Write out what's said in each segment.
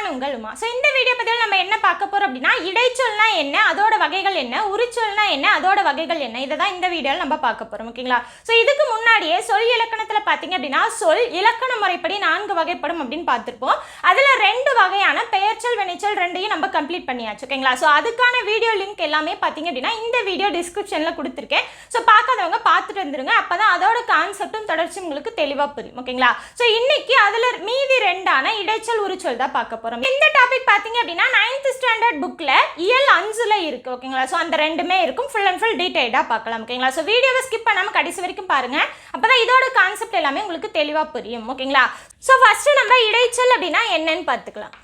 நான் உங்கள் உமா. ஸோ இந்த வீடியோ பதிவில் நம்ம என்ன பார்க்க போகிறோம் அப்படின்னா, இடைச்சொல்னா என்ன, அதோட வகைகள் என்ன, உரிச்சொல்னா என்ன, அதோட வகைகள் என்ன, இதை தான் இந்த வீடியோவில் நம்ம பார்க்க போகிறோம். ஓகேங்களா? ஸோ இதுக்கு முன்னாடியே சொல் இலக்கணத்தில் பார்த்தீங்க அப்படின்னா, சொல் இலக்கண முறைப்படி 4 வகைப்படும் அப்படின்னு பார்த்துருப்போம். அதில் 2 வகையான பெயர்ச்சொல் வினைச்சொல் 2ஐயும் நம்ம கம்ப்ளீட் பண்ணியாச்சு. ஓகேங்களா? ஸோ அதுக்கான வீடியோ லிங்க் எல்லாமே பார்த்தீங்க அப்படின்னா இந்த வீடியோ டிஸ்கிரிப்ஷனில் கொடுத்துருக்கேன். ஸோ பார்க்காதவங்க பார்த்துட்டு வந்துருங்க. அப்போ தான் அதோட கான்செப்டும் தொடர்ச்சி உங்களுக்கு தெளிவாக புரியும். ஓகேங்களா? ஸோ இன்னைக்கு அதில் மீதி 2ஆன இடைச்சொல் உரிச்சொல் தான் பார்க்க போகிறோம். இந்த டாபிக் பார்த்தீங்க அப்படின்னா 9th ஸ்டாண்டர்ட் புக்கில் இயல் 5ல் இருக்குது. ஓகேங்களா? ஸோ அந்த 2மே இருக்கும். ஃபுல் அண்ட் ஃபுல் டீட்டெயிலாக பார்க்கலாம். ஓகேங்களா? ஸோ வீடியோவை ஸ்கிப் பண்ணாமல் கடைசி வரைக்கும் பாருங்கள். அப்போ தான் இதோட கான்செப்ட் எல்லாமே உங்களுக்கு தெளிவாக புரியும். ஓகேங்களா? ஸோ ஃபஸ்ட்டு நம்ம இடைச்சொல் அப்படின்னா என்னன்னு பார்த்துக்கலாம்.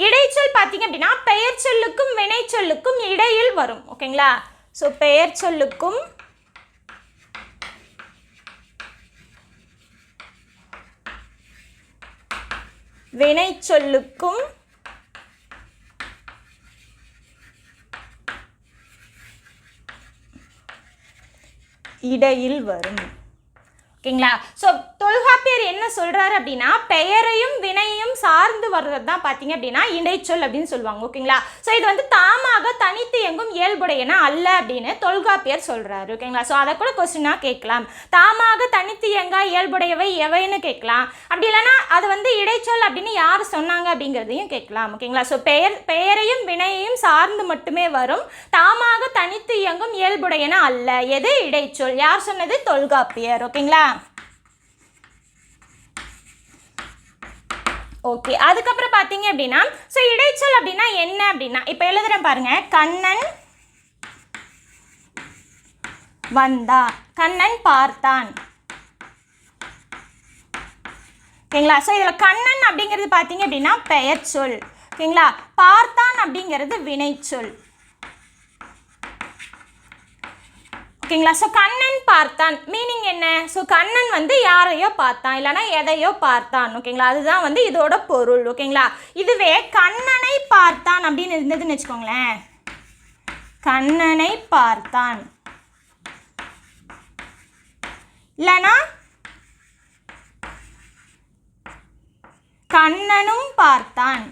இடைச்சொல் பார்த்தீங்க அப்படின்னா பெயர் சொல்லுக்கும் வினை சொல்லுக்கும் இடையில் வரும். ஓகேங்களா? ஸோ பெயர் சொல்லுக்கும் வினை சொல்லுக்கும் இடையில் வரும். ஓகேங்களா? ஸோ தொல்காப்பியர் என்ன சொல்கிறாரு அப்படின்னா, பெயரையும் வினையையும் சார்ந்து வர்றது தான் பார்த்தீங்க அப்படின்னா இடைச்சொல் அப்படின்னு சொல்லுவாங்க. ஓகேங்களா? ஸோ இது வந்து தாமாக தனித்து இயங்கும் இயல்புடையன அல்ல அப்படின்னு தொல்காப்பியர் சொல்கிறாரு. ஓகேங்களா? ஸோ அதை கூட கொஸ்டினாக கேட்கலாம். தாமாக தனித்து இயங்கா இயல்புடையவை எவைன்னு கேட்கலாம். அப்படி இல்லைன்னா அது வந்து இடைச்சொல் அப்படின்னு யார் சொன்னாங்க அப்படிங்கிறதையும் கேட்கலாம். ஓகேங்களா? ஸோ பெயரையும் வினையையும் சார்ந்து மட்டுமே வரும், தாமாக தனித்து இயங்கும் இயல்புடையன அல்ல. எது இடைச்சொல்? யார் சொன்னது? தொல்காப்பியர். ஓகேங்களா? ஓகே, அதுக்கப்புறம் பார்த்தீங்க அப்படின்னா, ஸோ இடைச்சொல் அப்படின்னா என்ன அப்படின்னா, இப்போ எழுதுறேன் பாருங்க. கண்ணன் வந்தான், கண்ணன் பார்த்தான். ஓகேங்களா? ஸோ இதில் கண்ணன் அப்படிங்கிறது பார்த்தீங்க அப்படின்னா பெயர் சொல். ஓகேங்களா? பார்த்தான் அப்படிங்கிறது வினைச்சொல். ஓகேங்களா? ஸோ கண்ணன் பார்த்தான் மீனிங் என்ன? ஸோ கண்ணன் வந்து யாரையோ பார்த்தான், இல்லைனா எதையோ பார்த்தான். ஓகேங்களா? அதுதான் வந்து இதோட பொருள். ஓகேங்களா? இதுவே கண்ணனை பார்த்தான் அப்படின்னு இருந்ததுன்னு வச்சுக்கோங்களேன். கண்ணனை பார்த்தான், இல்லைனா கண்ணனும் பார்த்தான்,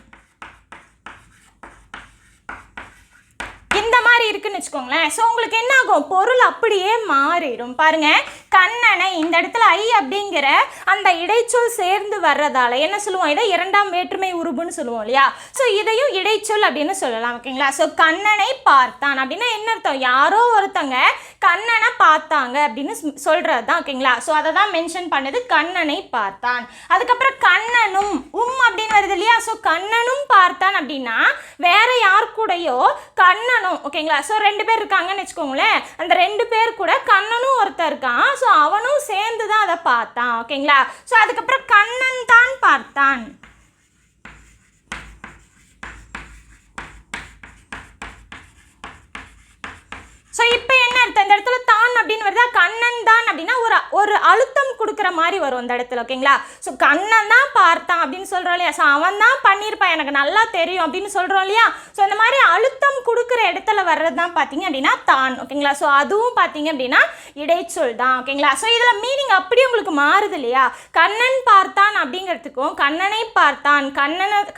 இந்த மாதிரி இருக்குன்னு வச்சுக்கோங்களேன். ஸோ உங்களுக்கு என்ன ஆகும்? பொருள் அப்படியே மாறிடும். பாருங்க, கண்ணனை இந்த இடத்துல ஐ அப்படிங்கிற அந்த இடைச்சொல் சேர்ந்து வர்றதால என்ன சொல்லுவோம்? இதை 2ஆம் வேற்றுமை உருபுன்னு சொல்லுவோம் இல்லையா? ஸோ இதையும் இடைச்சொல் அப்படின்னு சொல்லலாம். ஓகேங்களா? ஸோ கண்ணனை பார்த்தான் அப்படின்னா என்ன அர்த்தம்? யாரோ ஒருத்தங்க கண்ணனை பார்த்தாங்க அப்படின்னு சொல்றது தான். ஓகேங்களா? ஸோ அதை தான் மென்ஷன் பண்ணுது, கண்ணனை பார்த்தான். அதுக்கப்புறம் கண்ணனும் அப்படின்னு வருது இல்லையா? ஸோ கண்ணனும் பார்த்தான் அப்படின்னா வேற யார் கூடயோ கண்ணனும். ஓகேங்களா? ஸோ 2 பேர் இருக்காங்கன்னு வச்சுக்கோங்களேன். அந்த 2 பேர் கூட கண்ணனும் ஒருத்தர் இருக்கான். ஸோ அவனும் சேர்ந்து தான் அதை பார்த்தான். ஓகேங்களா? ஸோ அதுக்கப்புறம் கண்ணன் தான் பார்த்தான். ஸோ இப்போ என்ன அர்த்தம்? இந்த இடத்துல தான் அப்படின்னு வருதா? கண்ணன் தான் அப்படின்னா ஒரு அழுத்தம் கொடுக்குற மாதிரி வரும் இந்த இடத்துல. ஓகேங்களா? ஸோ கண்ணன் தான் பார்த்தான் அப்படின்னு சொல்கிறோம் இல்லையா? ஸோ அவன் தான் பண்ணியிருப்பான், எனக்கு நல்லா தெரியும் அப்படின்னு சொல்கிறோம் இல்லையா? ஸோ இந்த மாதிரி அழுத்தம் கொடுக்குற இடத்துல வர்றது தான் பார்த்தீங்க அப்படின்னா தான். ஓகேங்களா? ஸோ அதுவும் பார்த்தீங்க அப்படின்னா இடைச்சொல் தான். ஓகேங்களா? ஸோ இதில் மீனிங் அப்படியே உங்களுக்கு மாறுது இல்லையா? கண்ணன் பார்த்தான் அப்படிங்கிறதுக்கும் கண்ணனை பார்த்தான்,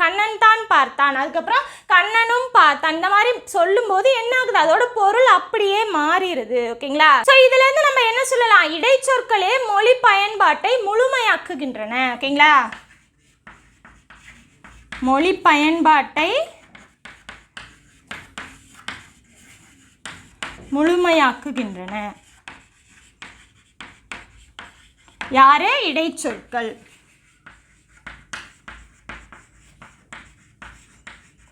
கண்ணன் தான் பார்த்தான், அதுக்கப்புறம் கண்ணனும் பார்த்தான், இந்த மாதிரி சொல்லும்போது என்ன ஆகுது? அதோட பொருள் அப்படியே மாறிடுது. ஓகேங்களா? ஸோ இதுல இருந்து நம்ம என்ன சொல்லலாம்? இடைச்சொற்களே மொழி பயன்பாட்டை முழுமையாக்குகின்றன. ஓகேங்களா? மொழி பயன்பாட்டை முழுமையாக்குகின்றன. யாரு? இடைச்சொற்கள்.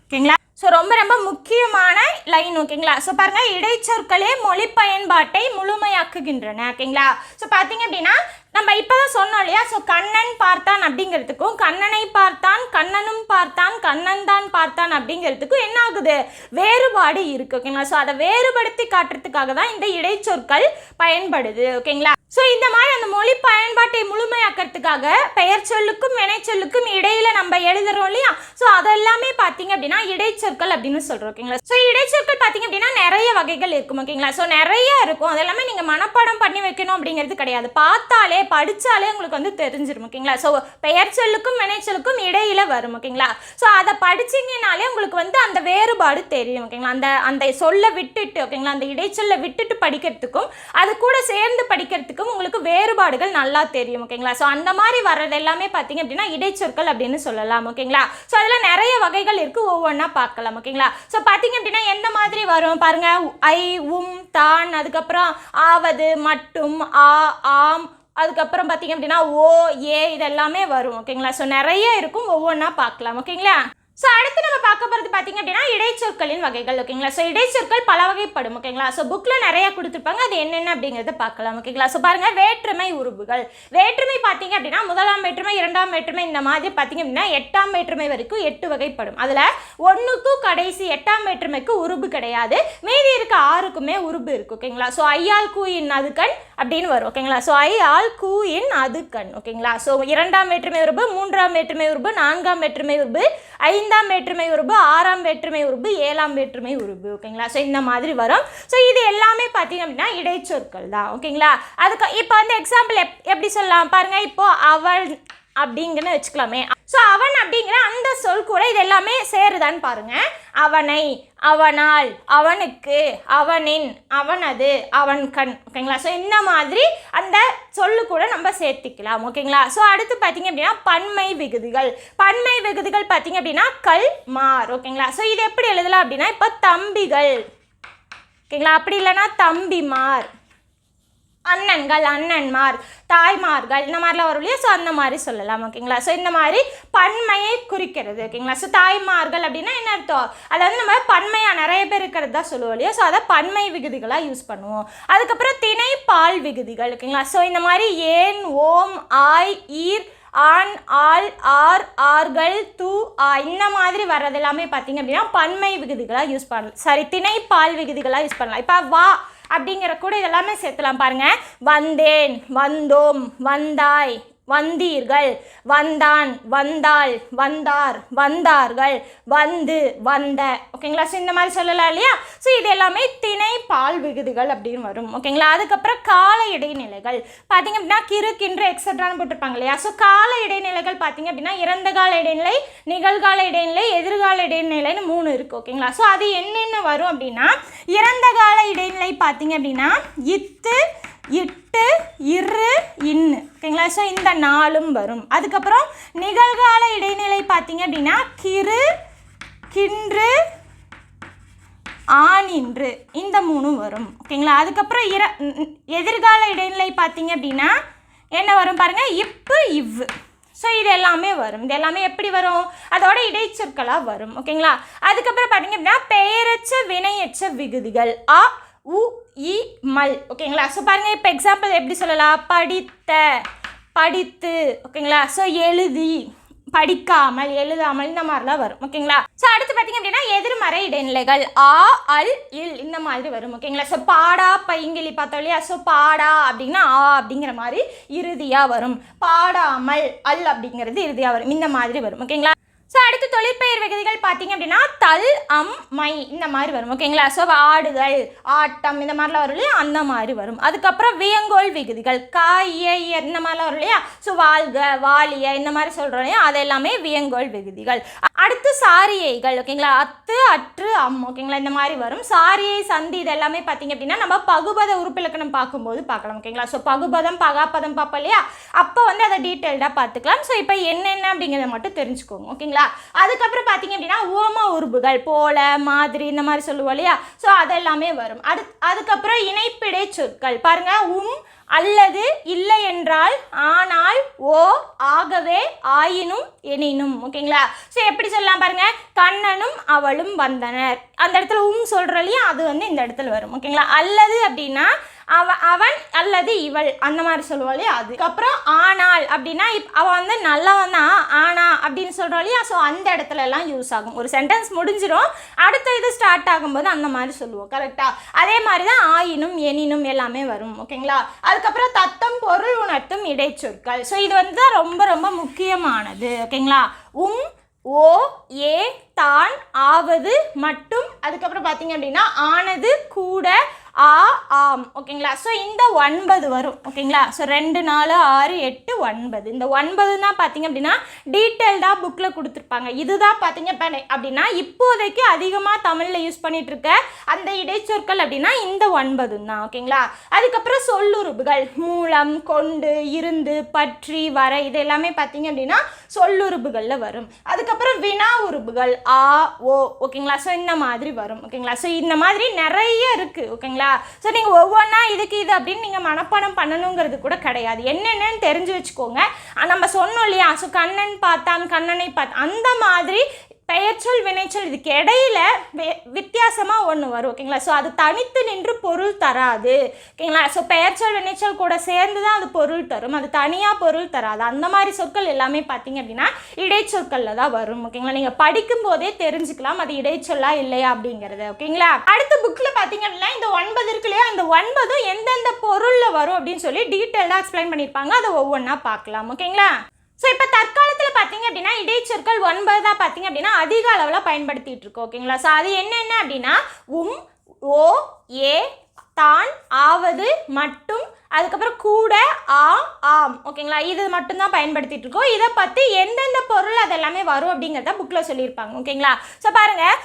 ஓகேங்களா? ஸோ ரொம்ப ரொம்ப முக்கியமான லைன். ஓகேங்களா? ஸோ பாருங்கள், இடைச்சொற்களே மொழி பயன்பாட்டை முழுமையாக்குகின்றன. ஓகேங்களா? ஸோ பார்த்தீங்க அப்படின்னா நம்ம இப்போ தான் சொன்னோம் இல்லையா? ஸோ கண்ணன் பார்த்தான் அப்படிங்கிறதுக்கும் கண்ணனை பார்த்தான், கண்ணனும் பார்த்தான், கண்ணன் தான் பார்த்தான் அப்படிங்கிறதுக்கும் என்ன ஆகுது? வேறுபாடு இருக்குது. ஓகேங்களா? ஸோ அதை வேறுபடுத்தி காட்டுறதுக்காக தான் இந்த இடைச்சொற்கள் பயன்படுது. ஓகேங்களா? ஸோ இந்த மாதிரி அந்த மொழி பயன்பாட்டை முழுமையாக்க பார்க்கறதுக்காக பெயர் சொல்லுக்கும் வினை சொல்லுக்கும் இடையில நம்ம எழுதுறோம் இல்லையா? ஸோ அதெல்லாமே பார்த்தீங்க அப்படின்னா இடைச்சொற்கள் அப்படின்னு சொல்கிறோம். ஓகேங்களா? ஸோ இடைச்சொற்கள் பார்த்தீங்க அப்படின்னா நிறைய வகைகள் இருக்கும். ஓகேங்களா? ஸோ நிறைய இருக்கும். அதெல்லாமே நீங்கள் மனப்பாடம் பண்ணி வைக்கணும் அப்படிங்கிறது கிடையாது. பார்த்தாலே படித்தாலே உங்களுக்கு வந்து தெரிஞ்சிடும். ஓகேங்களா? ஸோ பெயர் சொல்லுக்கும் வினை சொல்லுக்கும் இடையில வரும். ஓகேங்களா? ஸோ அதை படிச்சிங்கனாலே உங்களுக்கு வந்து அந்த வேறுபாடு தெரியும். ஓகேங்களா? அந்த சொல்ல விட்டுட்டு, ஓகேங்களா, அந்த இடைச்சொல்லை விட்டுட்டு படிக்கிறதுக்கும் அது கூட சேர்ந்து படிக்கிறதுக்கும் உங்களுக்கு வேறுபாடுகள் நல்லா தெரியும். ஓகேங்களா? ஸோ அந்த மாதிரி வர்றது எல்லாமே பார்த்தீங்க அப்படின்னா இடைச்சொற்கள் அப்படின்னு சொல்லலாம். ஓகேங்களா? ஸோ அதில் நிறைய வகைகள் இருக்குது, ஒவ்வொன்றா பார்க்கலாம். ஓகேங்களா? ஸோ பார்த்தீங்க அப்படின்னா எந்த மாதிரி வரும் பாருங்க, ஐ, உம், தான், அதுக்கப்புறம் ஆவது, மட்டும், ஆ, ஆம், அதுக்கப்புறம் பார்த்தீங்க அப்படின்னா ஓ, ஏ, இதெல்லாமே வரும். ஓகேங்களா? ஸோ நிறைய இருக்கும், ஒவ்வொன்றா பார்க்கலாம். ஓகேங்களா? ஸோ அடுத்து நம்ம பார்க்க போகிறது பார்த்தீங்க அப்படின்னா இடைச்சொற்களின் வகைகள். ஓகேங்களா? ஸோ இடைச்சொற்கள் பல வகைப்படும். ஓகேங்களா? ஸோ புக்கில் நிறைய கொடுத்துருப்பாங்க, அது என்னென்ன அப்படிங்கிறத பார்க்கலாம். ஓகேங்களா? ஸோ பாருங்கள், வேற்றுமை உருபுகள். வேற்றுமை பார்த்தீங்க அப்படின்னா முதலாம் வேற்றுமை, இரண்டாம் வேற்றுமை, இந்த மாதிரி பார்த்தீங்க அப்படின்னா 8ஆம் வேற்றுமை வரைக்கும் 8 வகைப்படும். அதில் 1க்கும் கடைசி 8ஆம் வேற்றுமைக்கு உருபு கிடையாது, மீதி இருக்க 6க்குமே உருபு இருக்குது. ஓகேங்களா? ஸோ ஐயால் கூ இன் அதுக்கண் அப்படின்னு வரும். ஓகேங்களா? ஸோ ஐயால் கூ இன் அதுக்கண். ஓகேங்களா? ஸோ 2ஆம் வேற்றுமை உருபு, 3ஆம் வேற்றுமை உருபு, 4ஆம் வேற்றுமை உருபு, 5ஆம் வேற்றுமை உருபு, 6ஆம் வேற்றுமை உருபு, 7ஆம் வேற்றுமை உருபு. ஓகேங்களா? ஸோ இந்த மாதிரி வரும். ஸோ இது எல்லாமே பார்த்தீங்க அப்படின்னா இடைச்சொற்கள் தான். ஓகேங்களா? அதுக்கு இப்போ வந்து எக்ஸாம்பிள் எப்படி சொல்லலாம் பாருங்க, இப்போ அவள் அப்படிங்கன்னு வச்சுக்கலாமே. ஸோ அவன் அப்படிங்கிற அந்த சொல் கூட இது எல்லாமே சேருதான்னு பாருங்க. அவனை, அவனால், அவனுக்கு, அவனின், அவனது, அவன் கண். ஓகேங்களா? ஸோ இந்த மாதிரி அந்த சொல்லு கூட நம்ம சேர்த்திக்கலாம். ஓகேங்களா? ஸோ அடுத்து பார்த்தீங்க அப்படின்னா பன்மை விகுதிகள். பன்மை விகுதிகள் பார்த்தீங்க அப்படின்னா கல், மார். ஓகேங்களா? ஸோ இது எப்படி எழுதலாம் அப்படின்னா இப்போ தம்பிகள். ஓகேங்களா? அப்படி இல்லைன்னா தம்பிமார், அண்ணன்கள், அண்ணன்மார், தாய்மார்கள், இந்த மாதிரிலாம் வரும் இல்லையா? ஸோ அந்த மாதிரி சொல்லலாம். ஓகேங்களா? ஸோ இந்த மாதிரி பன்மையை குறிக்கிறது. ஓகேங்களா? ஸோ தாய்மார்கள் அப்படின்னா என்ன அர்த்தம்? அதாவது நம்ம பன்மையாக நிறைய பேர் இருக்கிறது தான் சொல்லுவோம் இல்லையா? ஸோ அதை பன்மை விகுதிகளாக யூஸ் பண்ணுவோம். அதுக்கப்புறம் திணை பால் விகுதிகள். ஓகேங்களா? ஸோ இந்த மாதிரி ஏன், ஓம், ஆய், ஈர், ஆண், ஆள், ஆர், ஆர்கள், தூ, இந்த மாதிரி வர்றது எல்லாமே பார்த்தீங்க அப்படின்னா பன்மை விகுதிகளாக யூஸ் பண்ணலாம். சாரி, திணை பால் விகுதிகளாக யூஸ் பண்ணலாம். இப்போ வா அப்படிங்கிற கூட இதெல்லாமே சேர்த்துலாம் பாருங்க. வந்தேன், வந்தோம், வந்தாய், வந்தீர்கள், வந்தான், வந்தாள், வந்தார், வந்தார்கள், வந்து, வந்த. ஓகேங்களா? ஸோ இந்த மாதிரி சொல்லலாம் இல்லையா? ஸோ இது எல்லாமே திணை பால் விகுதிகள் அப்படின்னு வரும். ஓகேங்களா? அதுக்கப்புறம் கால இடைநிலைகள் பார்த்தீங்க அப்படின்னா கிறு, கின்று, எக்ஸட்ரான்னு போட்டிருப்பாங்க இல்லையா? ஸோ கால இடைநிலைகள் பார்த்தீங்க அப்படின்னா இறந்த கால இடைநிலை, நிகழ்கால இடைநிலை, எதிர்கால இடைநிலைன்னு 3 இருக்குது. ஓகேங்களா? ஸோ அது என்னென்ன வரும் அப்படின்னா இறந்த கால இடைநிலை பார்த்தீங்க அப்படின்னா இத்து, இட்டு, இரு, இன்னு. ஓகேங்களா? ஸோ இந்த 4ம் வரும். அதுக்கப்புறம் நிகழ்கால இடைநிலை பார்த்தீங்க அப்படின்னா கிறு, கின்று, ஆனின்று, இந்த 3ம் வரும். ஓகேங்களா? அதுக்கப்புறம் எதிர்கால இடைநிலை பார்த்தீங்க அப்படின்னா என்ன வரும் பாருங்க, இப்பு, இவ்வு. ஸோ இது எல்லாமே வரும். இது எல்லாமே எப்படி வரும்? அதோட இடைச்சொற்களாக வரும். ஓகேங்களா? அதுக்கப்புறம் பார்த்தீங்க அப்படின்னா பெயரச்ச வினையச்ச விகுதிகள் அ, உ, இ, மல். ஓகேங்களா? ஸோ பாருங்கள், இப்போ எக்ஸாம்பிள் எப்படி சொல்லலாம்? படித்த, படித்து. ஓகேங்களா? ஸோ எழுதி, படிக்காமல், எழுதாமல், இந்த மாதிரிலாம் வரும். ஓகேங்களா? ஸோ அடுத்து பார்த்தீங்க அப்படின்னா எதிர்மறை இடைநிலைகள் ஆ, அல், இல், இந்த மாதிரி வரும். ஓகேங்களா? ஸோ பாடா, பைங்கிலி பார்த்தோம் இல்லையா? ஸோ பாடா அப்படின்னா ஆ அப்படிங்கிற மாதிரி இறுதியாக வரும். பாடாமல், அல் அப்படிங்கிறது இறுதியாக வரும். இந்த மாதிரி வரும். ஓகேங்களா? ஸோ அடுத்து தொழிற்பெயர் விகுதிகள் பார்த்தீங்க அப்படின்னா தல், அம், மை, இந்த மாதிரி வரும். ஓகேங்களா? ஸோ ஆடுதல், ஆட்டம், இந்த மாதிரிலாம் வரும் இல்லையா? அந்த மாதிரி வரும். அதுக்கப்புறம் வியங்கோல் விகுதிகள் காய, இந்த மாதிரிலாம் வரும் இல்லையா? ஸோ வாழ்க, வாலிய, இந்த மாதிரி சொல்கிறோம் இல்லையா? அது எல்லாமே வியங்கோல் விகுதிகள். அடுத்து சாரியைகள். ஓகேங்களா? அத்து, அற்று, அம். ஓகேங்களா? இந்த மாதிரி வரும். சாரியை, சந்தி, இது எல்லாமே பார்த்தீங்க அப்படின்னா நம்ம பகுபத உறுப்பிலக்கணம் பார்க்கும்போது பார்க்கலாம். ஓகேங்களா? ஸோ பகுபதம், பகாப்பதம் பார்ப்போம் இல்லையா? அப்போ வந்து அதை டீட்டெயில்டாக பார்த்துக்கலாம். ஸோ இப்போ என்னென்ன அப்படிங்கிறத மட்டும் தெரிஞ்சுக்கோங்க. ஓகேங்களா? அதுக்கப்புறம் பார்த்தீங்க அப்படின்னா ஓம உருபுகள் போல, மாதிரி, இந்த மாதிரி சொல்லுவோம் இல்லையா? ஸோ அதெல்லாமே வரும். அதுக்கப்புறம் இணைப்பிடை சொற்கள் பாருங்க. அல்லது, இல்லை என்றால், ஆனால், ஓ, ஆகவே, ஆயினும், எனினும். ஓகேங்களா? ஸோ எப்படி சொல்லலாம் பாருங்க. கண்ணனும் அவளும் வந்தனர், அந்த இடத்துல சொல்கிறோம் இல்லையா? அது வந்து இந்த இடத்துல வரும். ஓகேங்களா? அல்லது அப்படின்னா அவன் அல்லது இவள் அந்த மாதிரி சொல்லுவோம் இல்லையா. அதுக்கப்புறம் ஆனால் அப்படின்னா அவன் வந்து நல்லவன் தான் ஆனா அப்படின்னு சொல்கிறோம் இல்லையா. ஸோ அந்த இடத்துல எல்லாம் யூஸ் ஆகும். ஒரு சென்டென்ஸ் முடிஞ்சிடும், அடுத்த இது ஸ்டார்ட் ஆகும்போது அந்த மாதிரி சொல்லுவோம். கரெக்டாக அதே மாதிரி தான் ஆயினும் எனினும் எல்லாமே வரும். ஓகேங்களா. அதுக்கப்புறம் தத்தம் பொருள் உணர்த்தும் இடைச்சொற்கள். ஸோ இது வந்து தான் ரொம்ப ரொம்ப முக்கியமானது. ஓகேங்களா. ஓ ஏ தான் ஆவது மட்டும், அதுக்கப்புறம் பார்த்தீங்க அப்படின்னா ஆனது கூட ஆம். ஓகேங்களா. ஸோ இந்த 9 வரும். ஓகேங்களா. ஸோ 2 4 6 8 9 இந்த 9 தான் பார்த்தீங்க அப்படின்னா டீட்டெயில்டாக புக்கில் கொடுத்துருப்பாங்க. இதுதான் பார்த்தீங்க அப்படின்னா இப்போதைக்கு அதிகமாக தமிழில் யூஸ் பண்ணிட்டு இருக்க அந்த இடைச்சொற்கள் அப்படின்னா இந்த 9 தான். ஓகேங்களா. அதுக்கப்புறம் சொல்லுறுப்புகள் மூலம், கொண்டு, இருந்து, பற்றி, வர இது எல்லாமே பார்த்தீங்க அப்படின்னா சொல்லுறுப்புகளில் வரும். அதுக்கப்புறம் வினா உறுப்புகள் ஆ ஓ. ஓகேங்களா. ஸோ இந்த மாதிரி வரும். ஓகேங்களா. ஸோ இந்த மாதிரி நிறைய இருக்குது. ஓகேங்களா. ஸோ நீங்கள் ஒவ்வொன்றா இதுக்கு இது அப்படின்னு நீங்கள் மனப்பாடம் பண்ணணுங்கிறது கூட கிடையாது. என்னென்னு தெரிஞ்சு வச்சுக்கோங்க. நம்ம சொன்னோம் இல்லையா. ஸோ கண்ணன் பார்த்தான், கண்ணனை பார்த்தான், அந்த மாதிரி பெயர்ச்சொல் வினைச்சொல் இதுக்கு இடையில வித்தியாசமாக ஒன்று வரும். ஓகேங்களா. ஸோ அது தனித்து நின்று பொருள் தராது. ஓகேங்களா. ஸோ பெயர்ச்சொல் வினைச்சொல் கூட சேர்ந்து தான் அது பொருள் தரும், அது தனியாக பொருள் தராது. அந்த மாதிரி சொற்கள் எல்லாமே பார்த்தீங்க அப்படின்னா இடைச்சொற்களில் தான் வரும். ஓகேங்களா. நீங்கள் படிக்கும் போதே தெரிஞ்சுக்கலாம் அது இடைச்சொல்லா இல்லையா அப்படிங்கிறது. ஓகேங்களா. அடுத்த புக்கில் பார்த்தீங்க அப்படின்னா இந்த 9 இருக்கு இல்லையா, இந்த 9 எந்தெந்த பொருளில் வரும் அப்படின்னு சொல்லி டீட்டெயிலாக எக்ஸ்பிளைன் பண்ணியிருப்பாங்க. அதை ஒவ்வொன்றா பார்க்கலாம். ஓகேங்களா. ஸோ இப்போ தற்காலத்தில் பார்த்தீங்க அப்படின்னா இடைச்சொற்கள் 9 தான் பார்த்தீங்க அப்படின்னா அதிக அளவில் பயன்படுத்திட்டு இருக்கோம். ஓகேங்களா. ஸோ அது என்னென்ன அப்படின்னா ஓ ஏ தான் ஆவது மட்டும், அதுக்கப்புறம் கூட ஆம். ஓகேங்களா. இது மட்டும்தான் பயன்படுத்திட்டு இருக்கோம். இதை பற்றி எந்தெந்த பொருள் அதெல்லாமே வரும் அப்படிங்கிறத புக்கில் சொல்லியிருப்பாங்க. ஓகேங்களா. ஸோ பாருங்கள்,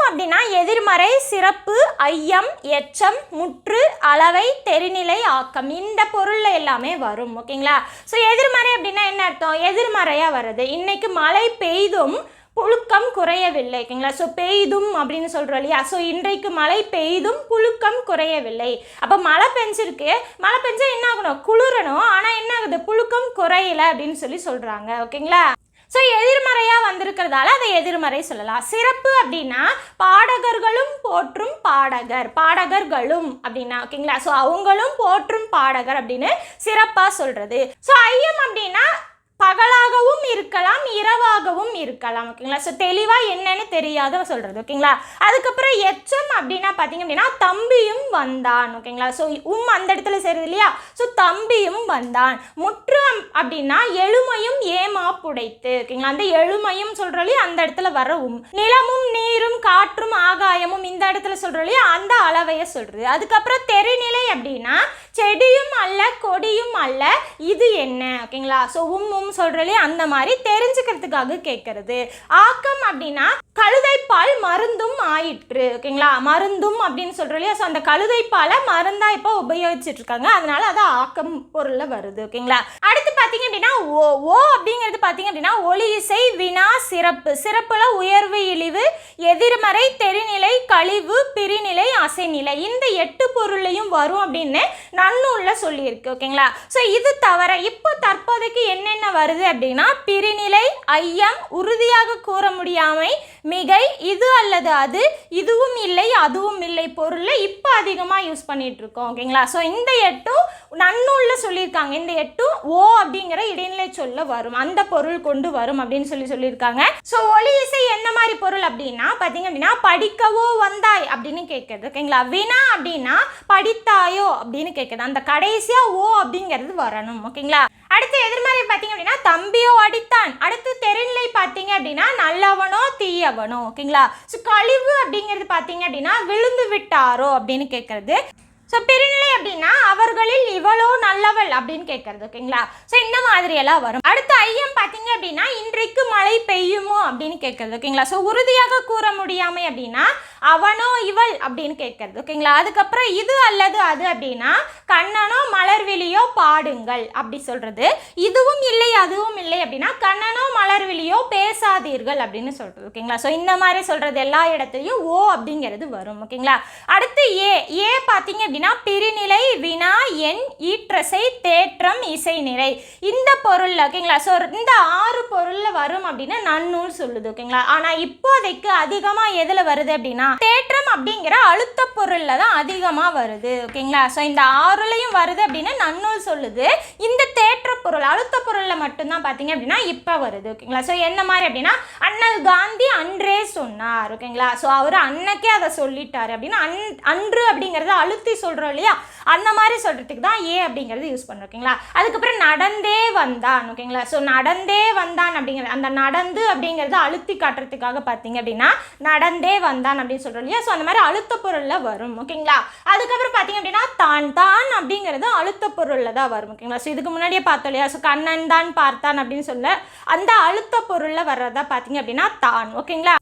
அப்படின்னா எதிர்மறை, சிறப்பு, ஐயம், எச்சம், முற்று, அளவை, தெரிநிலை, ஆக்கம் இந்த பொருளில் எல்லாமே வரும். ஓகேங்களா. ஸோ எதிர்மறை அப்படின்னா என்ன அர்த்தம்? எதிர்மறையாக வருது. இன்னைக்கு மழை பெய்தும் புழுக்கம் குறையவில்லை. ஓகேங்களா. ஸோ பெய்தும் அப்படின்னு சொல்கிறோம் இல்லையா. ஸோ இன்றைக்கு மழை பெய்தும் புழுக்கம் குறையவில்லை. அப்போ மழை பெஞ்சிருக்கு, மழை பெஞ்சா என்ன ஆகணும்? குளிரணும். ஆனால் என்ன ஆகுது? புழுக்கம் குறையலை அப்படின்னு சொல்லி சொல்கிறாங்க. ஓகேங்களா. ஸோ எதிர்மறையாக வந்திருக்கிறதால அதை எதிர்மறை சொல்லலாம். சிறப்பு அப்படின்னா பாடகர்களும் போற்றும் பாடகர், பாடகர்களும் அப்படின்னா ஓகேங்களா. ஸோ அவங்களும் போற்றும் பாடகர் அப்படின்னு சிறப்பாக சொல்கிறது. ஸோ ஐயம் அப்படின்னா பகலாகவும் இருக்கலாம், இரவாகவும் இருக்கலாம். ஓகேங்களா. ஸோ தெளிவாக என்னன்னு தெரியாத சொல்கிறது. ஓகேங்களா. அதுக்கப்புறம் எச்சம் அப்படின்னா பார்த்தீங்க அப்படின்னா தம்பியும் வந்தான். ஓகேங்களா. ஸோ அந்த இடத்துல சேருது இல்லையா. ஸோ தம்பியும் வந்தான். முற்று அப்படின்னா எழுமையும் ஏமா புடைத்து. ஓகேங்களா. அந்த எழுமையும் சொல்கிறோம் இல்லையா, அந்த இடத்துல வர நிலமும் நீரும் காற்றும் ஆகாயமும் இந்த இடத்துல சொல்கிறோம் இல்லையா, அந்த அளவையை சொல்கிறது. அதுக்கப்புறம் தெரிநிலை அப்படின்னா செடியும் அல்ல கொடியும் அல்ல இது என்ன. ஓகேங்களா. ஸோ சொல்றே அந்த மாதிரி தெரிஞ்சுக்கிறதுக்காக கேட்கறது. ஆக்கம் அப்படின்னா கழுதைப்பால் மருந்தும் ஆயிற்று. ஓகேங்களா. மருந்தும் அப்படின்னு சொல்றோம் இல்லையா. ஸோ அந்த கழுதைப்பாலை மருந்தா இப்போ உபயோகிச்சுட்டு இருக்காங்க, அதனால அது ஆக்கம் பொருள்ல வருது. ஓகேங்களா. அடுத்து பார்த்தீங்க அப்படின்னா ஓ அப்படிங்கிறது பார்த்தீங்க அப்படின்னா ஒலி இசை வினா சிறப்பு. சிறப்புல உயர்வு இழிவு எதிர்மறை தெரிநிலை கழிவு பிரிநிலை அசைநிலை இந்த 8 பொருளையும் வரும் அப்படின்னு நன்னூல்ல சொல்லியிருக்கு. ஓகேங்களா. ஸோ இது தவிர இப்போ தற்போதைக்கு என்னென்ன வருது அப்படின்னா பிரிநிலை, ஐயம், உறுதியாக கூற முடியாமை, மிகை, இது அல்லது அது, இதுவும் இல்லை அதுவும் இல்லை பொருளை இப்போ அதிகமாக யூஸ் பண்ணிட்டு இருக்கோம். ஓகேங்களா. ஸோ இந்த 8 நன்னூல்ல சொல்லியிருக்காங்க. இந்த 8 ஓ அப்படிங்கிற இடைநிலை சொல்ல வரும், அந்த பொருள் கொண்டு வரும் அப்படின்னு சொல்லியிருக்காங்க. ஸோ ஒலி இசை என்ன மாதிரி பொருள் அப்படின்னா பார்த்தீங்க அப்படின்னா படிக்கவோ வந்தாய் அப்படின்னு கேட்குறது. ஓகேங்களா. வினா அப்படின்னா படித்தாயோ அப்படின்னு கேட்குது. அந்த கடைசியா ஓ அப்படிங்கிறது வரணும். ஓகேங்களா. அடுத்து எதிர்மறை பார்த்தீங்க அப்படின்னா தம்பியோ அடித்தான். அடுத்து தெரிநிலை பார்த்தீங்க அப்படின்னா நல்லவனோ தீயவனோ. ஓகேங்களா. ஸோ கழிவு அப்படிங்கிறது பார்த்தீங்க அப்படின்னா விழுந்து விட்டாரோ அப்படின்னு கேட்கறது. ஸோ பிரிநிலை அப்படின்னா அவர்களில் இவளோ நல்லவள் அப்படின்னு கேட்கறது. ஓகேங்களா. ஸோ இந்த மாதிரி எல்லாம் வரும். அடுத்து ஐயம் பார்த்தீங்க அப்படின்னா இன்றைக்கு மழை பெய்யுமோ அப்படின்னு கேட்கறது. ஓகேங்களா. ஸோ உறுதியாக கூற முடியாமை அப்படின்னா அவனோ இவள் அப்படின்னு கேட்கறது. ஓகேங்களா. அதுக்கப்புறம் இது அல்லது அது அப்படின்னா கண்ணனோ மலர்விழியோ பாடுங்கள் அப்படி சொல்றது. இதுவும் இல்லை அதுவும் இல்லை அப்படின்னா கண்ணனோ மலர் மலர்விழியோ பேசாதீர்கள் அப்படின்னு சொல்றது. ஓகேங்களா? ஸோ இந்த மாதிரி சொல்றது எல்லா இடத்துலையும் ஓ அப்படிங்கிறது வரும். ஓகேங்களா? அடுத்து ஏ பார்த்தீங்க அப்படின்னா பிரிநிலை, வினா, எண், ஈற்றசை, தேற்றம், இசை நிறை, இந்த பொருள். ஓகேங்களா? ஸோ இந்த 6 பொருள்ல வரும் அப்படின்னு நன்னூல் சொல்லுது. ஓகேங்களா? ஆனா இப்போதைக்கு அதிகமா எதுல வருது அப்படின்னா தேற்றம் அப்படிங்கிற அழுத்த பொருள்ல தான் அதிகமா வருது. ஓகேங்களா? ஸோ இந்த 6லையும் வருது அப்படின்னு நன்னூல் சொல்லுது. இந்த தேற்ற பொருள் அழுத்த பொருள்ல மட்டும்தான் பார்த்தீங்க அப்படின்னா இப்போ வருது. ஓகேங்களா? ஸோ என்ன மாதிரி அப்படின்னா அண்ணல் காந்தி அன்றே சொன்னார். ஓகேங்களா? ஸோ அவர் அன்னைக்கே அதை சொல்லிட்டாரு அப்படின்னா அன்று அப்படிங்கிறத அழுத்தி சொல்றோம் இல்லையா, அந்த மாதிரி சொல்றதுக்கு தான் ஏ அப்படிங்கிறது யூஸ் பண்ணுறோம். ஓகேங்களா? அதுக்கப்புறம் நடந்தே வந்தான். ஓகேங்களா? ஸோ நடந்தே வந்தான் அப்படிங்கிறது அந்த நடந்து அப்படிங்கிறது அழுத்தி காட்டுறதுக்காக பார்த்தீங்க அப்படின்னா நடந்தே வந்தான் அப்படின்னு சொல்றோம் இல்லையா, ஸோ அந்த மாதிரி அழுத்த பொருளில் வரும். ஓகேங்களா? அதுக்கப்புறம் பார்த்தீங்க அப்படின்னா தான் அப்படிங்கிறது அழுத்த பொருளில் தான் வரும். ஓகேங்களா? ஸோ இதுக்கு முன்னாடியே பார்த்தோம் இல்லையா, ஸோ கண்ணன் தான் பார்த்தான் அப்படின்னு சொல்ல அந்த அழுத்த பொருளில் வர்றதா பார்த்தீங்க அப்படின்னா தான். ஓகேங்களா?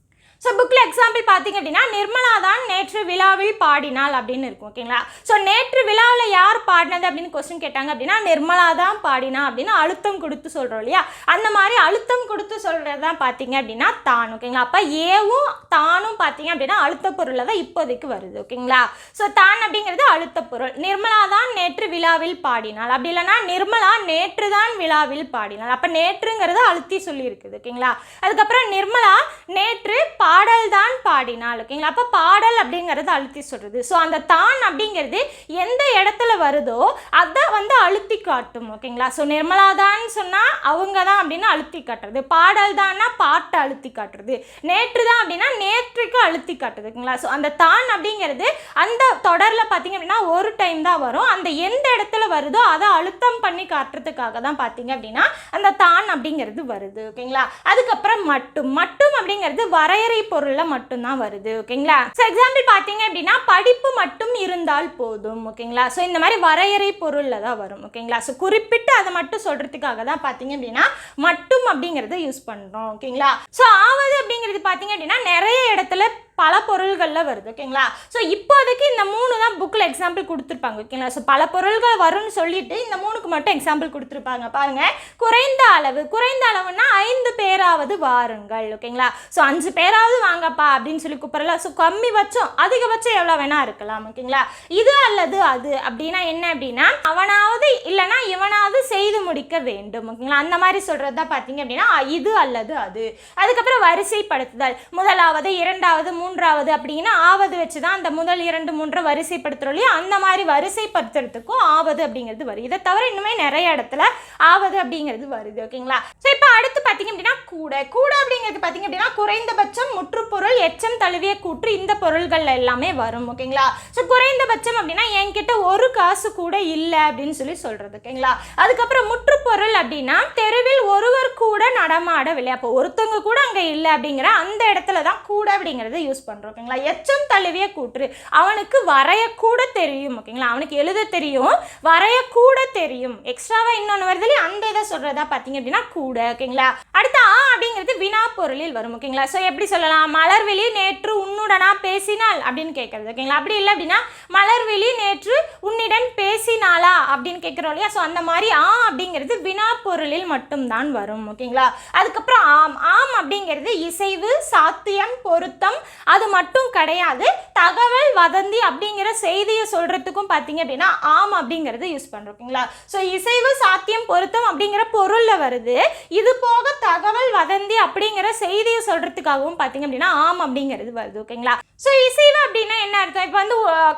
ஸோ புக்கில் எக்ஸாம்பிள் பார்த்தீங்க அப்படின்னா நிர்மலா தான் நேற்று விழாவில் பாடினாள் அப்படின்னு இருக்கும். ஓகேங்களா? ஸோ நேற்று விழாவில் யார் பாடினது அப்படின்னு கொஸ்டின் கேட்டாங்க அப்படின்னா நிர்மலா தான் பாடினா அப்படின்னு அழுத்தம் கொடுத்து சொல்கிறோம் இல்லையா, அந்த மாதிரி அழுத்தம் கொடுத்து சொல்கிறது தான் பார்த்தீங்க அப்படின்னா தான். ஓகேங்களா? அப்போ ஏவும் தானும் பார்த்தீங்க அப்படின்னா அழுத்த பொருளில் தான் இப்போதைக்கு வருது. ஓகேங்களா? ஸோ தான் அப்படிங்கிறது அழுத்த பொருள். நிர்மலா தான் நேற்று விழாவில் பாடினாள், அப்படி இல்லைன்னா நிர்மலா நேற்று தான் விழாவில் பாடினாள், அப்போ நேற்றுங்கிறது அழுத்தி சொல்லியிருக்குது. ஓகேங்களா? அதுக்கப்புறம் நிர்மலா நேற்று பாடல் தான் பாடினாள். ஓகேங்களா? அப்போ பாடல் அப்படிங்கிறது அழுத்தி சொல்றது. ஸோ அந்த தான் அப்படிங்கிறது எந்த இடத்துல வருதோ அதை வந்து அழுத்தி காட்டும். ஓகேங்களா? ஸோ நிர்மலா தான் சொன்னால் அவங்க தான் அப்படின்னு அழுத்தி காட்டுறது, பாடல் தான்னா பாட்டை அழுத்தி காட்டுறது, நேற்று தான் அப்படின்னா நேற்றுக்கு அழுத்தி காட்டுது. ஓகேங்களா? ஸோ அந்த தான் அப்படிங்கிறது அந்த தொடரில் பார்த்தீங்க அப்படின்னா ஒரு டைம் தான் வரும். அந்த எந்த இடத்துல வருதோ அதை அழுத்தம் பண்ணி காட்டுறதுக்காக தான் பார்த்தீங்க அப்படின்னா அந்த தான் அப்படிங்கிறது வருது. ஓகேங்களா? அதுக்கப்புறம் மட்டும் அப்படிங்கிறது வரையறை பொருள்ல மட்டும்தான் வருது. ஓகேங்களா? ஸோ எக்ஸாம்பிள் பார்த்தீங்க அப்படின்னா படிப்பு மட்டும் இருந்தால் போதும். ஓகேங்களா? ஸோ இந்த மாதிரி வரையறை பொருள்ல தான் வரும். ஓகேங்களா? ஸோ குறிப்பிட்டு அதை மட்டும் சொல்றதுக்காக தான் பார்த்தீங்க அப்படின்னா மட்டும் அப்படிங்கிறத யூஸ் பண்றோம். ஓகேங்களா? ஸோ ஆவது அப்படிங்கிறது பார்த்தீங்க அப்படின்னா நிறைய இடத்துல பல பொருள்களில் வருது. ஓகேங்களா? ஸோ இப்போதைக்கு இந்த 3 தான் புக்கில் எக்ஸாம்பிள் கொடுத்துருப்பாங்க. ஓகேங்களா? ஸோ பல பொருள்கள் வரும்னு சொல்லிட்டு இந்த 3க்கு மட்டும் எக்ஸாம்பிள் கொடுத்துருப்பாங்க. பாருங்க, குறைந்த அளவுன்னா 5 பேராவது வாருங்கள். ஓகேங்களா? ஸோ 5 பேராவது வாங்கப்பா அப்படின்னு சொல்லி கூப்பிடலாம். ஸோ கம்மிபட்சம் அதிகபட்சம் எவ்வளோ வேணா இருக்கலாம். ஓகேங்களா? இது அல்லது அது அப்படின்னா என்ன அப்படின்னா அவனாவது இல்லைன்னா இவனாவது செய்து முடிக்க வேண்டும். ஓகேங்களா? அந்த மாதிரி சொல்றது தான் பார்த்தீங்க அப்படின்னா இது அல்லது அது. அதுக்கப்புறம் வரிசைப்படுத்துதல், முதலாவது, இரண்டாவது, மூன்றாவது அப்படின்னா ஆவது வச்சு தான் அந்த முதல் 2, 3 வரிசைப்படுத்துறோம் இல்லையா, அந்த மாதிரி வரிசைப்படுத்துறதுக்கும் ஆவது அப்படிங்கிறது வருது. இதை தவிர இன்னுமே நிறைய இடத்துல ஆவது அப்படிங்கிறது வருது. ஓகேங்களா? ஸோ இப்போ அடுத்து பார்த்தீங்க அப்படின்னா கூட அப்படிங்கிறது பார்த்தீங்க அப்படின்னா குறைந்தபட்சம், முற்றுப்பொருள், எச்சம் தழுவிய கூற்று, இந்த பொருள்கள் எல்லாமே வரும். ஓகேங்களா? ஸோ குறைந்தபட்சம் அப்படின்னா என்கிட்ட ஒரு காசு கூட இல்லை அப்படின்னு சொல்லி சொல்றது. ஓகேங்களா? அதுக்கப்புறம் முற்றுப்பொருள் அப்படின்னா தெருவில் ஒருவர் கூட நடமாடவில்லை, அப்போ ஒருத்தவங்க கூட அங்கே இல்லை அப்படிங்கிற அந்த இடத்துல தான் கூட அப்படிங்கிறது யூஸ் பண்றோம். ஓகேங்களா? எச்சம் தழுவிய கூற்று, அவனுக்கு வரையக்கூட தெரியும். ஓகேங்களா? அவனுக்கு எழுத தெரியும், வரையக்கூட தெரியும். எக்ஸ்ட்ராவா இன்னொன்று வருது இல்லையா, அந்த இதை சொல்றதா பார்த்தீங்க அப்படின்னா கூட. ஓகேங்களா? அடுத்து அப்படிங்கிறது வினா பொருளில் வரும். ஓகேங்களா? ஸோ எப்படி சொல்லலாம், மலர்விழி நேற்று உன்னுடனா பேசினாள் அப்படின்னு கேட்கறது. ஓகேங்களா? அப்படி இல்லை அப்படின்னா மலர்விழி நேற்று உன்னிடன் பேசினாளா அப்படின்னு கேட்குறோம் இல்லையா, ஸோ அந்த மாதிரி அப்படிங்கிறது வினா பொருளில் மட்டும்தான் வரும். ஓகேங்களா? அதுக்கப்புறம் ஆம் அப்படிங்கிறது இசைவு, சாத்தியம், பொருத்தம், அது மட்டும் கிடையாது, தகவல், வதந்தி அப்படிங்கிற செய்தியை சொல்றதுக்கும் பார்த்தீங்க அப்படின்னா ஆம் அப்படிங்கிறது யூஸ் பண்றோம். ஓகேங்களா? ஸோ இசைவு, சாத்தியம், பொருத்தம் அப்படிங்கிற பொருள்ல வருது. இது போக தகவல், வதந்தி அப்படிங்கிற செய்தியை சொல்றதுக்காகவும் பார்த்தீங்க அப்படின்னா ஆம் அப்படிங்கிறது வருது. ஓகேங்களா? ஸோ இசைவு அப்படின்னா என்ன அர்த்தம், இப்போ வந்து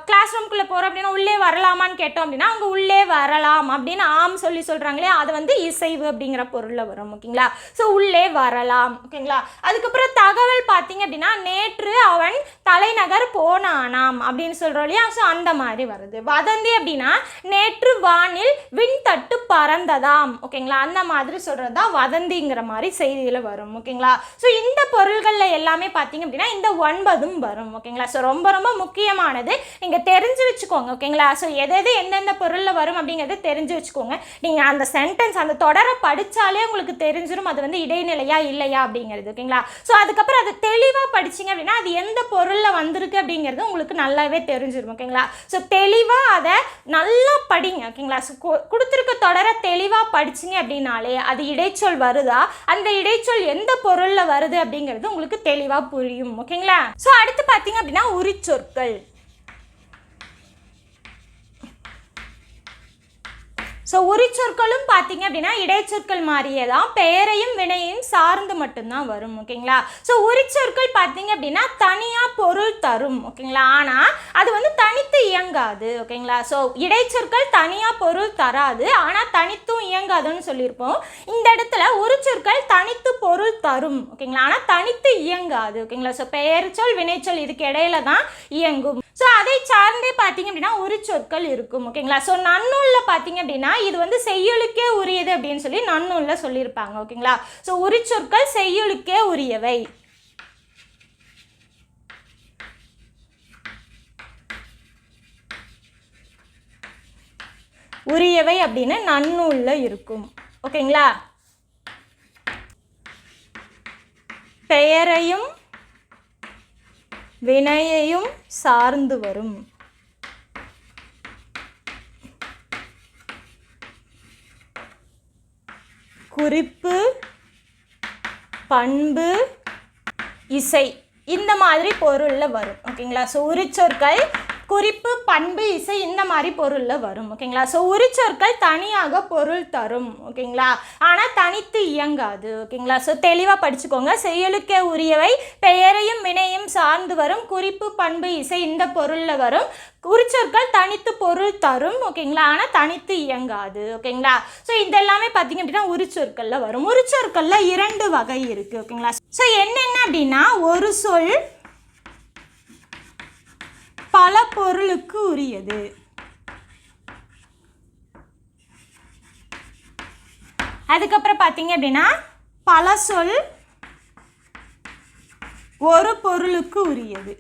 கிளாஸ் ரூம்குள்ளே போகிறோம் அப்படின்னா உள்ளே வரலாமான்னு கேட்டோம் அப்படின்னா அவங்க உள்ளே வரலாம் அப்படின்னு ஆம் சொல்கிறாங்களே, அது வந்து இசைவு அப்படிங்கிற பொருளில் வரும். ஓகேங்களா? ஸோ உள்ளே வரலாம். ஓகேங்களா? அதுக்கப்புறம் தகவல் பார்த்தீங்க அப்படின்னா நேற்று அவன் தலைநகர் போனானாம் அப்படின்னு சொல்கிறோம் இல்லையா, ஸோ அந்த மாதிரி வருது. வதந்தி அப்படின்னா நேற்று வானில் விண்தட்டு பறந்ததாம். ஓகேங்களா? அந்த மாதிரி சொல்கிறது தான் வதந்திங்கிற மாதிரி செய்தியில் வரும். ஓகேங்களா? ஸோ இந்த பொருள்களில் எல்லாமே பார்த்தீங்க அப்படின்னா இந்த 9 வரும். ஓகேங்களா? ஸோ ரொம்ப ரொம்ப முக்கியமானது, நீங்கள் தெரிஞ்சு வச்சுக்கோங்க. ஓகேங்களா? ஸோ எது எந்தெந்த பொருளில் வரும் அப்படிங்கிறது தெரிஞ்சு வச்சுக்கோங்க. நீங்கள் அந்த சென்டென்ஸ் அந்த தொடரை படித்தாலே உங்களுக்கு தெரிஞ்சிடும் அது வந்து இடைநிலையா இல்லையா அப்படிங்கிறது. ஓகேங்களா? ஸோ அதுக்கப்புறம் அதை தெளிவாக படிச்சிங்க அப்படின்னா அது எந்த பொருளில் வந்திருக்கு அப்படிங்கிறது உங்களுக்கு நல்லாவே தெரிஞ்சிடும். ஓகேங்களா? ஸோ தெளிவாக அதை நல்லா படிங்க. ஓகேங்களா? ஸோ கொடுத்துருக்க தொடரை தெளிவாக படிச்சிங்க அப்படின்னாலே அது இடைச்சொல் வருதா, அந்த இடைச்சொல் எந்த பொருளில் வருது அப்படிங்கிறது உங்களுக்கு தெளிவாக புரியும். ஓகேங்களா? ஸோ அடுத்து பார்த்தீங்க அப்படின்னா உரிச்சொற்கள். ஸோ உரிச்சொற்களும் பார்த்தீங்க அப்படின்னா இடைச்சொற்கள் மாதிரியே தான், பெயரையும் வினையையும் சார்ந்து மட்டும்தான் வரும். ஓகேங்களா? ஸோ உரிச்சொற்கள் பார்த்தீங்க அப்படின்னா தனியாக பொருள் தரும். ஓகேங்களா? ஆனால் அது வந்து தனித்து இயங்காது. ஓகேங்களா? ஸோ இடைச்சொற்கள் தனியாக பொருள் தராது, ஆனால் தனித்தும் இயங்காதுன்னு சொல்லியிருப்போம். இந்த இடத்துல உரிச்சொற்கள் தனித்து பொருள் தரும். ஓகேங்களா? ஆனால் தனித்து இயங்காது. ஓகேங்களா? ஸோ பெயர்ச்சொல் வினைச்சொல் இதுக்கு இடையில தான் இயங்கும். ஸோ அதை சார்ந்தே பார்த்தீங்க அப்படின்னா உரிச்சொற்கள் இருக்கும். ஓகேங்களா? ஸோ நன்னூலில் பார்த்தீங்க அப்படின்னா இது வந்து செய்யுளுக்கே உரியது அப்படின்னு சொல்லி நன்னூலில் சொல்லியிருப்பாங்க. ஓகேங்களா? ஸோ உரிச்சொற்கள் செய்யுளுக்கே உரியவை. உரியவை அப்படின்னு நன்னூலில் இருக்கும். ஓகேங்களா? பெயரையும் வினையையும் சார்ந்து வரும். குறிப்பு, பண்பு, இசை இந்த மாதிரி பொருளில் வரும். ஓகேங்களா? ஸோ உரிச்சொற்கள் குறிப்பு, பண்பு, இசை இந்த மாதிரி பொருளில் வரும். ஓகேங்களா? ஸோ உரிச்சொற்கள் தனியாக பொருள் தரும். ஓகேங்களா? ஆனால் தனித்து இயங்காது. ஓகேங்களா? ஸோ தெளிவாக படிச்சுக்கோங்க. செய்யுளுக்கே உரியவை, பெயரையும் வினையும் சார்ந்து வரும், குறிப்பு, பண்பு, இசை இந்த பொருளில் வரும். உரிச்சொற்கள் தனித்து பொருள் தரும். ஓகேங்களா? ஆனால் தனித்து இயங்காது. ஓகேங்களா? ஸோ இதெல்லாமே பார்த்தீங்க அப்படின்னா உரிச்சொற்களில் வரும். உரிச்சொற்களில் 2 வகை இருக்குது. ஓகேங்களா? ஸோ என்னென்ன அப்படின்னா ஒரு சொல் பல பொருளுக்கு உரியது. அதுக்கப்புறம் பார்த்தீங்க அப்படின்னா பல சொல் ஒரு பொருளுக்கு உரியது.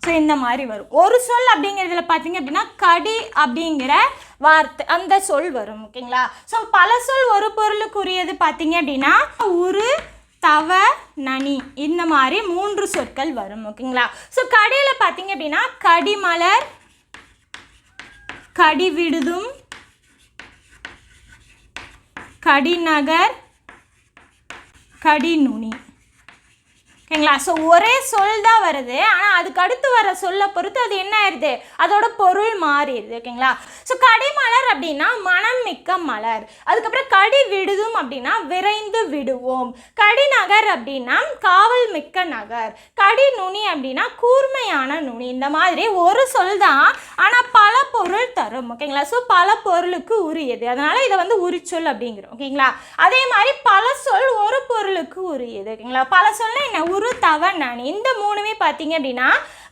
ஸோ இந்த மாதிரி வரும். ஒரு சொல் அப்படிங்கிறதுல பார்த்தீங்க அப்படின்னா கடி அப்படிங்கிற வார்த்தை அந்த சொல் வரும். ஓகேங்களா? ஸோ பல சொல் ஒரு பொருளுக்கு உரியது பார்த்தீங்க அப்படின்னா உரு, தவ, நனி இந்த மாதிரி 3 சொற்கள் வரும். ஓகேங்களா? ஸோ கடியில் பார்த்தீங்க அப்படின்னா கடிமலர், கடிவிடுதும், கடிநகர், கடிநுனி. ஓகேங்களா? ஸோ ஒரே சொல் தான் வருது, ஆனால் அதுக்கு அடுத்து வர சொல்லை பொறுத்து அது என்ன ஆயிடுது, அதோட பொருள் மாறிடுது. ஓகேங்களா? ஸோ கடிமலர் அப்படின்னா மனம் மிக்க மலர். அதுக்கப்புறம் கடி விடுதும் அப்படின்னா விரைந்து விடுவோம். கடிநகர் அப்படின்னா காவல் மிக்க நகர். கடி நுனி அப்படின்னா கூர்மையான நுனி. இந்த மாதிரி ஒரு சொல் தான், ஆனால் பல பொருள் தரும். ஓகேங்களா? ஸோ பல பொருளுக்கு உரியது, அதனால இதை வந்து உரிச்சொல் அப்படிங்கிறோம். ஓகேங்களா? அதே மாதிரி பல சொல் ஒரு பொருளுக்கு உரியது. ஓகேங்களா? பல சொல்ல என்ன உரு, தவ, நனி இந்த 3மே பார்த்தீங்க அப்படின்னா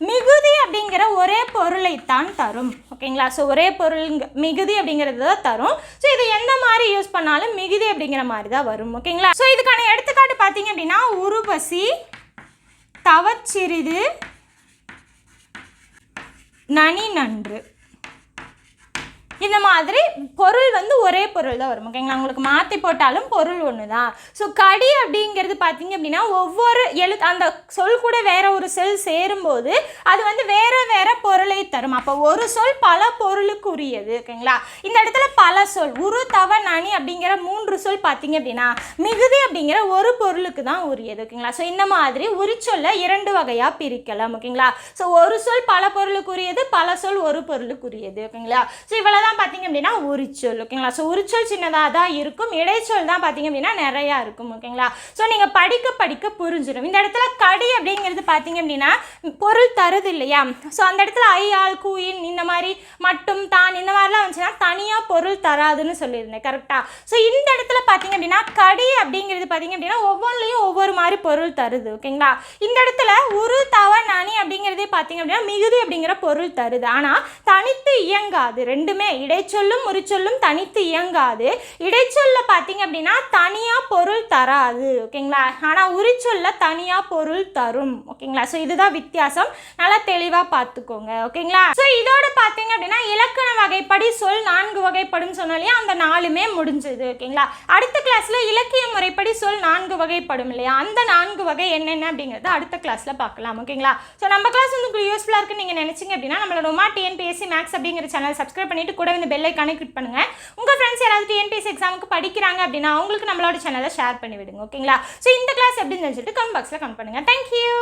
மிகுதி அப்படிங்கிற ஒரே பொருளைத்தான் தரும். ஓகேங்களா? ஸோ ஒரே பொருள் மிகுதி அப்படிங்கிறது தான் தரும். ஸோ இது எந்த மாதிரி யூஸ் பண்ணாலும் மிகுதி அப்படிங்கிற மாதிரி தான் வரும். ஓகேங்களா? ஸோ இதுக்கான எடுத்துக்காட்டு பார்த்தீங்க அப்படின்னா உருபசி, தவச்சிறிது, நனி நன்று இந்த மாதிரி பொருள் வந்து ஒரே பொருள் தான் வரும். ஓகேங்களா? உங்களுக்கு மாற்றி போட்டாலும் பொருள் ஒன்று தான். ஸோ கடி அப்படிங்கிறது பார்த்தீங்க அப்படின்னா ஒவ்வொரு அந்த சொல் கூட வேற ஒரு சொல் சேரும்போது அது வந்து வேற வேற பொருளை தரும். அப்போ ஒரு சொல் பல பொருளுக்கு உரியது. ஓகேங்களா? இந்த இடத்துல பல சொல் உரு, தவ, நனி அப்படிங்கிற 3 சொல் பார்த்தீங்க அப்படின்னா மிகுதி அப்படிங்கிற ஒரு பொருளுக்கு தான் உரியது. ஓகேங்களா? ஸோ இந்த மாதிரி உரிச்சொல்ல 2 வகையாக பிரிக்கலாம். ஓகேங்களா? ஸோ ஒரு சொல் பல பொருளுக்கு உரியது, பல சொல் ஒரு பொருளுக்கு உரியது. ஓகேங்களா? ஸோ இவ்வளோ தான் பார்த்தீங்க அப்படின்னா உரிச்சொல். ஓகேங்களா? ஸோ உரிச்சொல் சின்னதாக தான் இருக்கும், இடைச்சொல் தான் பார்த்தீங்க அப்படின்னா நிறையா இருக்கும். ஓகேங்களா? ஸோ நீங்கள் படிக்க படிக்க புரிஞ்சிடும். இந்த இடத்துல கடி அப்படிங்கிறது பார்த்தீங்க அப்படின்னா பொருள் தருது இல்லையா? ஸோ அந்த இடத்துல ஐ, ஆள், கூயின் இந்த மாதிரி மட்டும், தான் இந்த மாதிரிலாம் வந்துச்சுன்னா தனியாக பொருள் தராதுன்னு சொல்லியிருந்தேன். கரெக்டாக? ஸோ இந்த இடத்துல பார்த்தீங்க அப்படின்னா கடி அப்படிங்கிறது பார்த்தீங்க அப்படின்னா ஒவ்வொன்றிலையும் ஒவ்வொரு மாதிரி பொருள் தருது. ஓகேங்களா? இந்த இடத்துல உரு, தவ, நனி அப்படிங்கிறதே பார்த்தீங்க அப்படின்னா மிகுதி அப்படிங்கிற பொருள் தருது, ஆனால் தனித்து இயங்காது. ரெண்டுமே இடைச்சொல்லும் உரிச்சொல்லும் தனித்து இயங்காது. இடைச்சொல்ல பார்த்தீங்க அப்படின்னா தனியாக பொருள் தராது. ஓகேங்களா? ஆனால் உரிச்சொல்ல தனியாக பொருள் தரும். ஓகேங்களா? ஸோ இதுதான் வித்தியாசம், நல்லா தெளிவாக பார்த்துக்கோங்க. ஓகேங்களா? ஸோ இதோட பார்த்தீங்க அப்படின்னா இலக்கண வகைப்படி சொல் 4 வகைப்படும் சொன்னோம் இல்லையா, அந்த 4மே முடிஞ்சது. ஓகேங்களா. அடுத்த கிளாஸ்ல இலக்கிய முறைப்படி சொல் 4 வகைப்படும் இல்லையா, அந்த 4 வகை என்னென்ன அப்படிங்கிறத அடுத்த கிளாஸ்ல பார்க்கலாம். ஓகேங்களா. ஸோ நம்ம கிளாஸ் வந்து உங்களுக்கு யூஸ்ஃபுல்லாக இருக்குன்னு நீங்கள் நினைச்சிங்க அப்படின்னா நம்மளோட உமா டிஎன்பிஎஸ்சி மேக்ஸ் அப்படிங்கிற சேனல் சப்ஸ்கிரைப் பண்ணிட்டு கூட இந்த பெல் ஐக்கானை கிளிக் பண்ணுங்க. உங்கள் ஃப்ரெண்ட்ஸ் யாராவது டிஎன்பிஎஸ்சி எக்ஸாமுக்கு படிக்கிறாங்க அப்படின்னா அவங்களுக்கு நம்மளோட சேனலை ஷேர் பண்ணி விடுங்க. ஓகேங்களா. ஸோ இந்த கிளாஸ் எப்படின்னு சொல்லிட்டு கமெண்ட் பாக்ஸில் கமெண்ட் பண்ணுங்க. தேங்க்யூ.